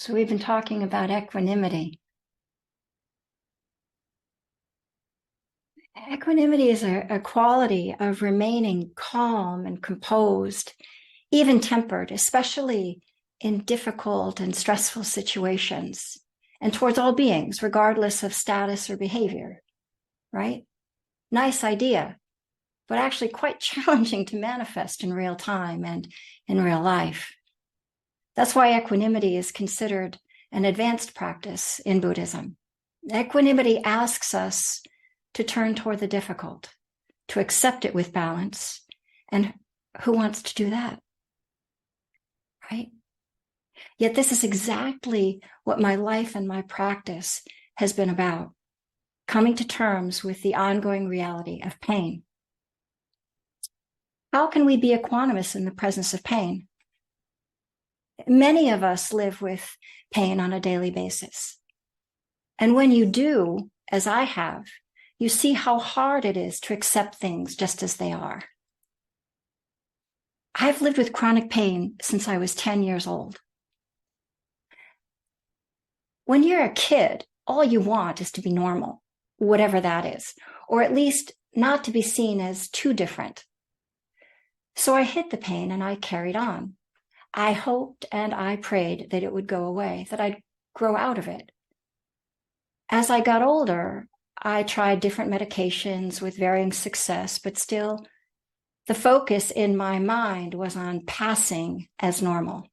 So we've been talking about equanimity. Equanimity is a quality of remaining calm and composed, even tempered, especially in difficult and stressful situations, and towards all beings, regardless of status or behavior, right? Nice idea, but actually quite challenging to manifest in real time and in real life. That's why equanimity is considered an advanced practice in Buddhism. Equanimity asks us to turn toward the difficult, to accept it with balance. And who wants to do that? Right? Yet this is exactly what my life and my practice has been about, coming to terms with the ongoing reality of pain. How can we be equanimous in the presence of pain? Many of us live with pain on a daily basis. And when you do, as I have, you see how hard it is to accept things just as they are. I've lived with chronic pain since I was 10 years old. When you're a kid, all you want is to be normal, whatever that is, or at least not to be seen as too different. So I hid the pain and I carried on. I hoped and I prayed that it would go away, that I'd grow out of it. As I got older, I tried different medications with varying success, but still the focus in my mind was on passing as normal.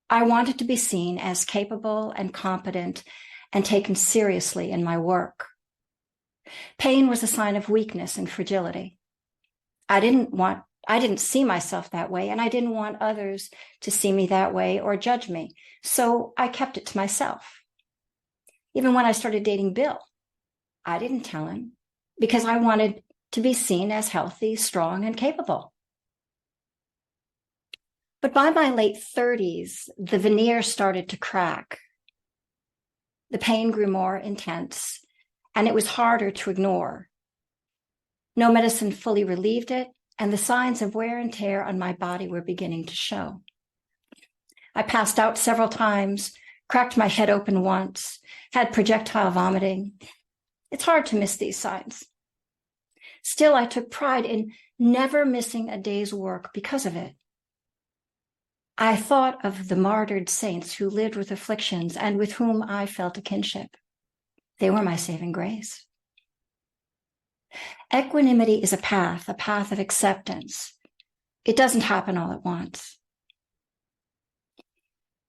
I wanted to be seen as capable and competent and taken seriously in my work. Pain was a sign of weakness and fragility. I didn't see myself that way, and I didn't want others to see me that way or judge me. So I kept it to myself. Even when I started dating Bill, I didn't tell him because I wanted to be seen as healthy, strong, and capable. But by my late 30s, the veneer started to crack. The pain grew more intense, and it was harder to ignore. No medicine fully relieved it, and the signs of wear and tear on my body were beginning to show. I passed out several times, cracked my head open once, had projectile vomiting. It's hard to miss these signs. Still, I took pride in never missing a day's work because of it. I thought of the martyred saints who lived with afflictions and with whom I felt a kinship. They were my saving grace. Equanimity is a path of acceptance. It doesn't happen all at once.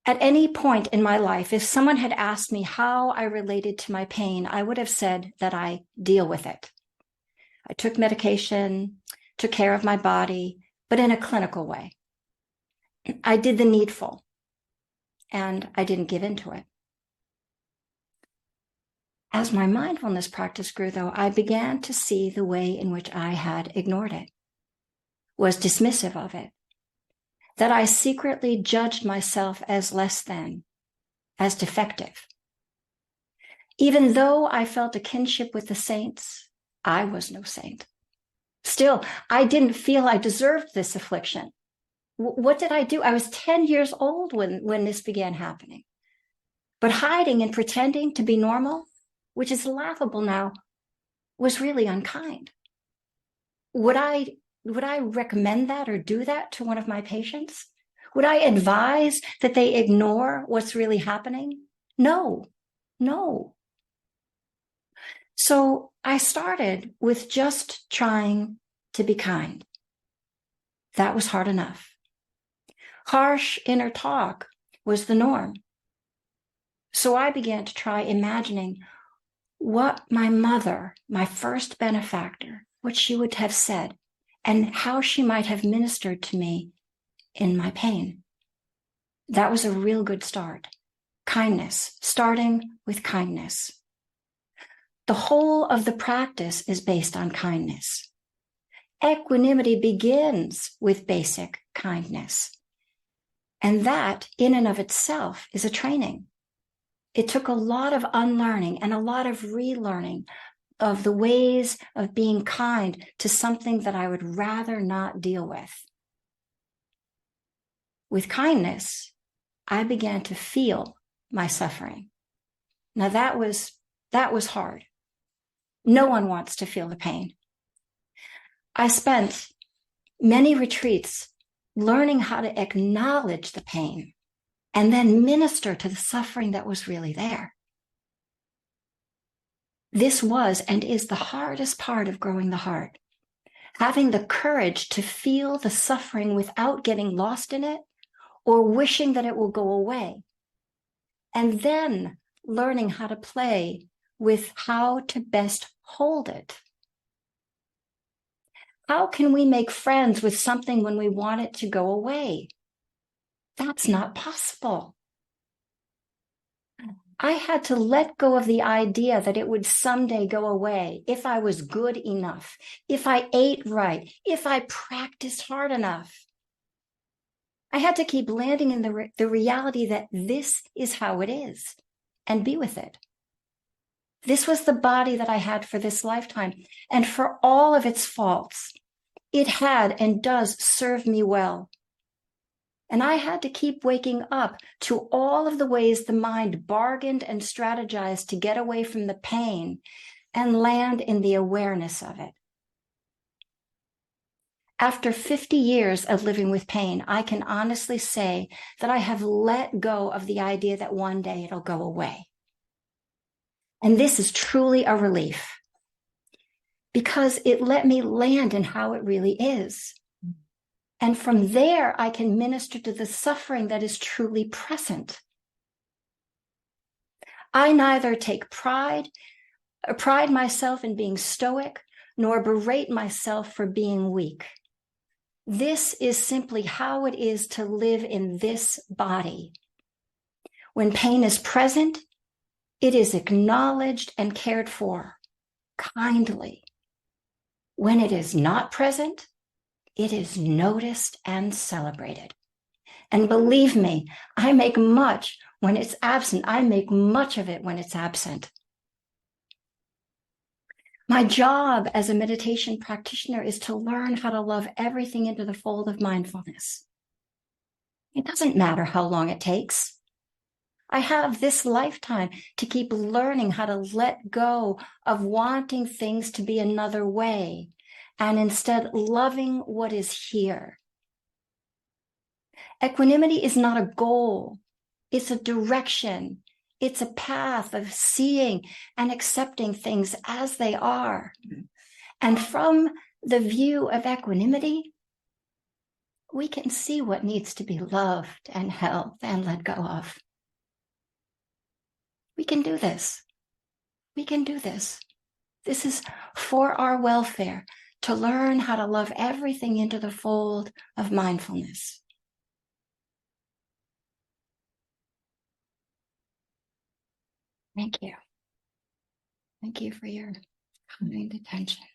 At any point in my life, if someone had asked me how I related to my pain, I would have said that I deal with it. I took medication, took care of my body, but in a clinical way. I did the needful, and I didn't give into it. As my mindfulness practice grew, though, I began to see the way in which I had ignored it, was dismissive of it, that I secretly judged myself as less than, as defective. Even though I felt a kinship with the saints, I was no saint. Still, I didn't feel I deserved this affliction. What did I do? I was 10 years old when this began happening. But hiding and pretending to be normal, which is laughable now, was really unkind. Would I recommend that or do that to one of my patients? Would I advise that they ignore what's really happening? No. So I started with just trying to be kind. That was hard enough. Harsh inner talk was the norm. So I began to try imagining what my mother, my first benefactor, what she would have said, and how she might have ministered to me in my pain. That was a real good start. Kindness, starting with kindness. The whole of the practice is based on kindness. Equanimity begins with basic kindness. And that, in and of itself, is a training. It took a lot of unlearning and a lot of relearning of the ways of being kind to something that I would rather not deal with. With kindness, I began to feel my suffering. Now that was hard. No one wants to feel the pain. I spent many retreats learning how to acknowledge the pain and then minister to the suffering that was really there. This was and is the hardest part of growing the heart. Having the courage to feel the suffering without getting lost in it or wishing that it will go away. And then learning how to play with how to best hold it. How can we make friends with something when we want it to go away? That's not possible. I had to let go of the idea that it would someday go away if I was good enough, if I ate right, if I practiced hard enough. I had to keep landing in the reality that this is how it is and be with it. This was the body that I had for this lifetime, and for all of its faults, it had and does serve me well. And I had to keep waking up to all of the ways the mind bargained and strategized to get away from the pain and land in the awareness of it. After 50 years of living with pain, I can honestly say that I have let go of the idea that one day it'll go away. And this is truly a relief because it let me land in how it really is. And from there, I can minister to the suffering that is truly present. I neither take pride myself in being stoic, nor berate myself for being weak. This is simply how it is to live in this body. When pain is present, it is acknowledged and cared for kindly. When it is not present, it is noticed and celebrated. And believe me, I make much when it's absent. I make much of it when it's absent. My job as a meditation practitioner is to learn how to love everything into the fold of mindfulness. It doesn't matter how long it takes. I have this lifetime to keep learning how to let go of wanting things to be another way and instead loving what is here. Equanimity is not a goal. It's a direction. It's a path of seeing and accepting things as they are. And from the view of equanimity, we can see what needs to be loved and held and let go of. We can do this. We can do this. This is for our welfare, to learn how to love everything into the fold of mindfulness. Thank you. Thank you for your kind attention.